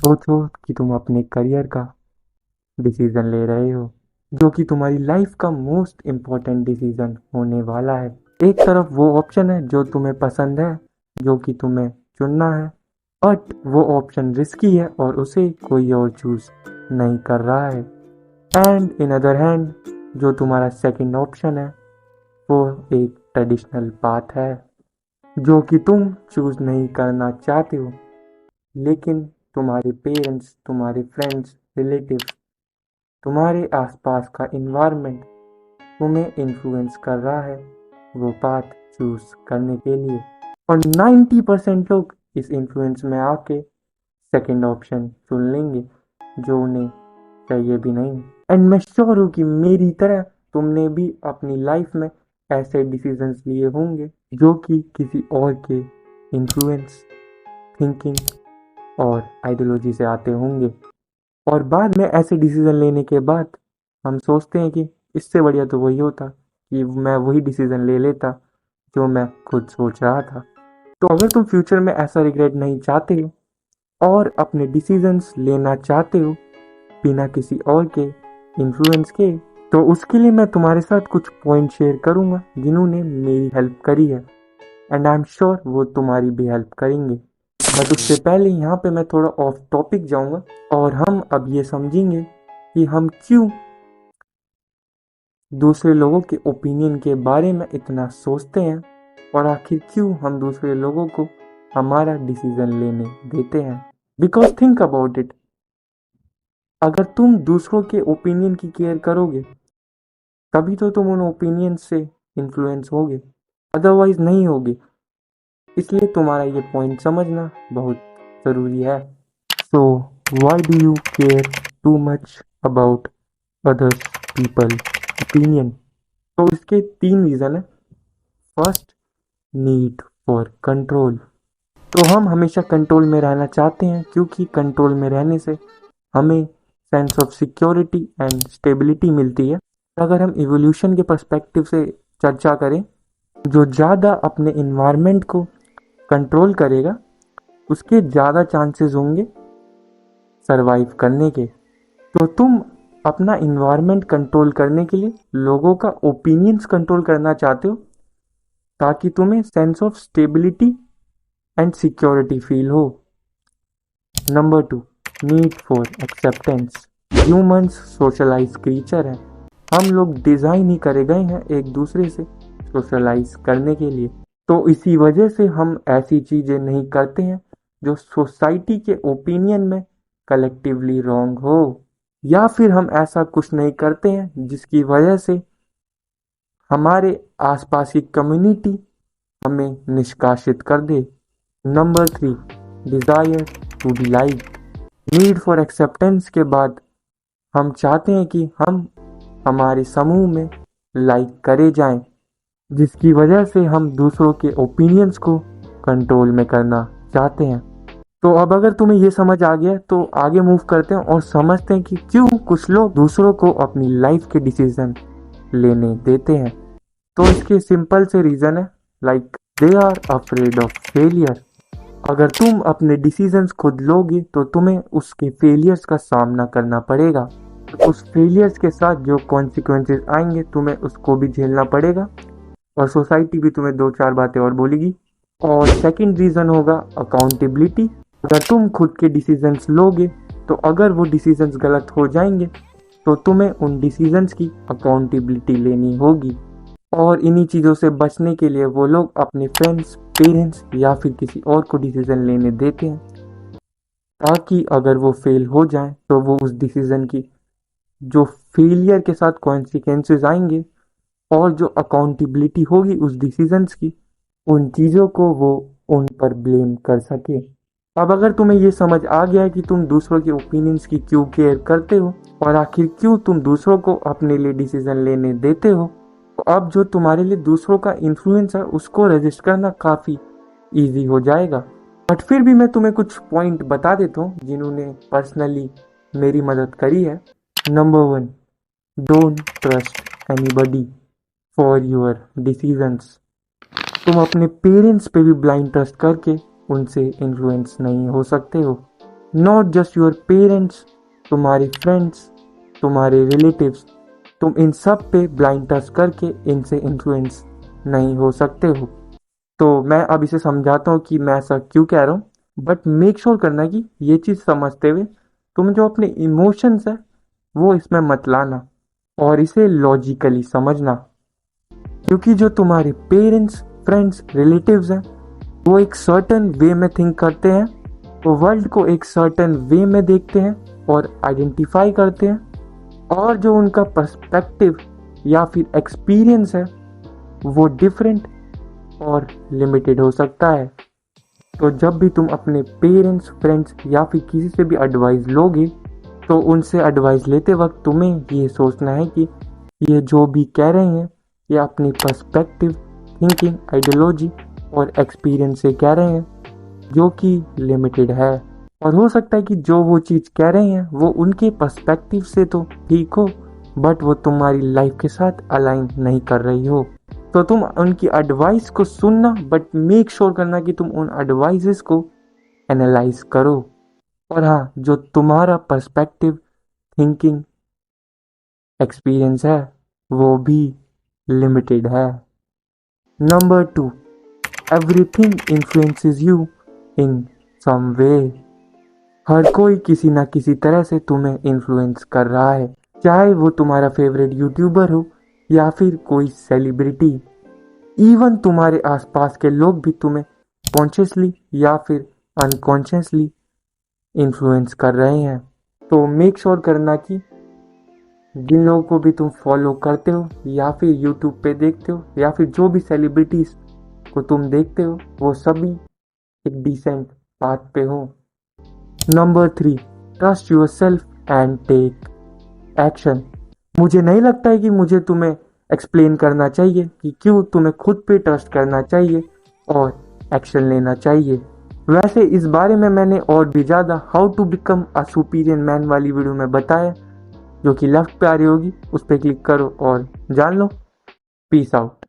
सोचो कि तुम अपने करियर का डिसीजन ले रहे हो, जो कि तुम्हारी लाइफ का मोस्ट इम्पोर्टेंट डिसीजन होने वाला है। एक तरफ वो ऑप्शन है जो तुम्हें पसंद है, जो कि तुम्हें चुनना है, बट वो ऑप्शन रिस्की है और उसे कोई और चूज नहीं कर रहा है। एंड इन अदर हैंड, जो तुम्हारा सेकंड ऑप्शन है वो एक ट्रेडिशनल पाथ है, जो कि तुम चूज नहीं करना चाहते हो, लेकिन तुम्हारे पेरेंट्स, तुम्हारे फ्रेंड्स, रिलेटिव्स, तुम्हारे आसपास का इन्वायरमेंट तुम्हें इन्फ्लुएंस कर रहा है वो पाथ चूज करने के लिए। और 90% लोग इस इन्फ्लुएंस में आके सेकंड ऑप्शन चुन लेंगे, जो उन्हें चाहिए भी नहीं। एंड मैं श्योर हूँ कि मेरी तरह तुमने भी अपनी लाइफ में ऐसे डिसीजंस लिए होंगे जो कि किसी और के इन्फ्लुएंस, थिंकिंग और आइडियोलॉजी से आते होंगे। और बाद में ऐसे डिसीजन लेने के बाद हम सोचते हैं कि इससे बढ़िया तो वही होता कि मैं वही डिसीजन ले लेता जो मैं खुद सोच रहा था। तो अगर तुम फ्यूचर में ऐसा रिग्रेट नहीं चाहते हो और अपने डिसीजंस लेना चाहते हो बिना किसी और के इन्फ्लुएंस के, तो उसके लिए मैं तुम्हारे साथ कुछ पॉइंट शेयर करूंगा जिन्होंने मेरी हेल्प करी है। एंड आई एम श्योर वो तुम्हारी भी हेल्प करेंगे। बट उससे पहले यहाँ पे मैं थोड़ा ऑफ टॉपिक जाऊंगा और हम अब ये समझेंगे कि हम क्यों दूसरे लोगों के ओपिनियन के बारे में इतना सोचते हैं और आखिर क्यों हम दूसरे लोगों को हमारा डिसीजन लेने देते हैं। बिकॉज थिंक अबाउट इट, अगर तुम दूसरों के ओपिनियन की केयर करोगे तभी तो तुम उन ओपिनियन से इन्फ्लुएंस होगे, अदरवाइज नहीं होगे। इसलिए तुम्हारा ये पॉइंट समझना बहुत ज़रूरी है। So why do you care too much about others people opinion? तो इसके तीन रीज़न है। First, need for control. तो हम हमेशा कंट्रोल में रहना चाहते हैं क्योंकि कंट्रोल में रहने से हमें sense of security and stability मिलती है। अगर हम इवोल्यूशन के पर्सपेक्टिव से चर्चा करें, जो ज़्यादा अपने इन्वायरमेंट को कंट्रोल करेगा उसके ज़्यादा चांसेस होंगे सरवाइव करने के। तो तुम अपना इन्वायरमेंट कंट्रोल करने के लिए लोगों का ओपिनियंस कंट्रोल करना चाहते हो ताकि तुम्हें sense of stability and security feel हो। Number two, need for acceptance. Humans socialize creature हैं। हम लोग डिज़ाइन ही करे गए हैं एक दूसरे से सोशलाइज करने के लिए। तो इसी वजह से हम ऐसी चीज़ें नहीं करते हैं जो सोसाइटी के ओपिनियन में कलेक्टिवली रॉन्ग हो, या फिर हम ऐसा कुछ नहीं करते हैं जिसकी वजह से हमारे आसपास की कम्युनिटी हमें निष्कासित कर दे। Number three, desire to be like. Need for acceptance के बाद हम चाहते हैं कि हम हमारे समूह में लाइक करे जाएं, जिसकी वजह से हम दूसरों के ओपिनियंस को कंट्रोल में करना चाहते हैं। तो अब अगर तुम्हें ये समझ आ गया तो आगे मूव करते हैं और समझते हैं कि क्यों कुछ लोग दूसरों को अपनी लाइफ के डिसीजन लेने देते हैं। तो इसके सिंपल से रीज़न है, like they are afraid of failure. अगर तुम अपने डिसीजंस खुद लोगे तो तुम्हें उसके फेलियर्स का सामना करना पड़ेगा। उस फेलियर्स के साथ जो कॉन्सिक्वेंसेस आएंगे तुम्हें उसको भी झेलना पड़ेगा और सोसाइटी भी तुम्हें दो चार बातें और बोलेगी। और सेकंड रीज़न होगा अकाउंटेबिलिटी। अगर तुम खुद के डिसीजंस लोगे तो अगर वो डिसीजंस गलत हो जाएंगे तो तुम्हें उन डिसीजंस की अकाउंटेबिलिटी लेनी होगी। और इन्हीं चीज़ों से बचने के लिए वो लोग अपने फ्रेंड्स, पेरेंट्स या फिर किसी और को डिसीजन लेने देते हैं ताकि अगर वो फेल हो जाए तो वो उस डिसीजन की जो फेलियर के साथ कॉन्सिक्वेंसेस आएंगे और जो अकाउंटेबिलिटी होगी उस डिसीजंस की, उन चीज़ों को वो उन पर ब्लेम कर सके। अब अगर तुम्हें ये समझ आ गया है कि तुम दूसरों के ओपिनियंस की क्यों केयर करते हो और आखिर क्यों तुम दूसरों को अपने लिए डिसीजन लेने देते हो, तो अब जो तुम्हारे लिए दूसरों का इन्फ्लुएंस है उसको रजिस्ट करना काफ़ी ईजी हो जाएगा। बट फिर भी मैं तुम्हें कुछ पॉइंट बता देता हूँ जिन्होंने पर्सनली मेरी मदद करी है। Number one, don't trust anybody for your decisions. तुम अपने पेरेंट्स पे भी ब्लाइंड ट्रस्ट करके उनसे इन्फ्लुएंस नहीं हो सकते हो। नॉट जस्ट योर पेरेंट्स, तुम्हारे फ्रेंड्स, तुम्हारे रिलेटिव्स। तुम इन सब पे ब्लाइंड ट्रस्ट करके इनसे इन्फ्लुएंस नहीं हो सकते हो। तो मैं अब इसे समझाता हूँ कि मैं ऐसा क्यों कह रहा हूँ, बट मेक श्योर करना कि ये चीज़ समझते हुए तुम जो अपने इमोशंस है वो इसमें मत लाना और इसे लॉजिकली समझना। क्योंकि जो तुम्हारे पेरेंट्स, फ्रेंड्स, रिलेटिव्स हैं वो एक सर्टेन वे में थिंक करते हैं, वो वर्ल्ड को एक सर्टेन वे में देखते हैं और आइडेंटिफाई करते हैं, और जो उनका पर्सपेक्टिव या फिर एक्सपीरियंस है वो डिफरेंट और लिमिटेड हो सकता है। तो जब भी तुम अपने पेरेंट्स, फ्रेंड्स या फिर किसी से भी एडवाइस लोगे तो उनसे एडवाइस लेते वक्त तुम्हें ये सोचना है कि ये जो भी कह रहे हैं ये अपनी पर्सपेक्टिव, थिंकिंग, आइडियोलॉजी और एक्सपीरियंस से कह रहे हैं जो कि लिमिटेड है। और हो सकता है कि जो वो चीज़ कह रहे हैं वो उनके पर्सपेक्टिव से तो ठीक हो, बट वो तुम्हारी लाइफ के साथ अलाइन नहीं कर रही हो। तो तुम उनकी एडवाइस को सुनना, बट मेक श्योर करना कि तुम उन एडवाइसेस को एनालाइज करो। और हाँ, जो तुम्हारा पर्सपेक्टिव, थिंकिंग, एक्सपीरियंस है वो भी लिमिटेड है। Number 2, everything influences you in some way. हर कोई किसी ना किसी तरह से तुम्हें इन्फ्लुएंस कर रहा है, चाहे वो तुम्हारा फेवरेट यूट्यूबर हो या फिर कोई सेलिब्रिटी। इवन तुम्हारे आसपास के लोग भी तुम्हें कॉन्शियसली या फिर अनकॉन्शियसली इन्फ्लुएंस कर रहे हैं। तो मेक श्योर करना कि जिन लोगों को भी तुम फॉलो करते हो या फिर यूट्यूब पे देखते हो या फिर जो भी सेलिब्रिटीज को तुम देखते हो वो सभी एक डिसेंट पाथ पे हो। Number 3, trust yourself and take action. मुझे नहीं लगता है कि मुझे तुम्हें एक्सप्लेन करना चाहिए कि क्यों तुम्हें खुद पे ट्रस्ट करना चाहिए और एक्शन लेना चाहिए। वैसे इस बारे में मैंने और भी ज़्यादा how to become a superior man वाली वीडियो में बताया, जो कि लेफ्ट पे आ रही होगी, उस पर क्लिक करो और जान लो। Peace out.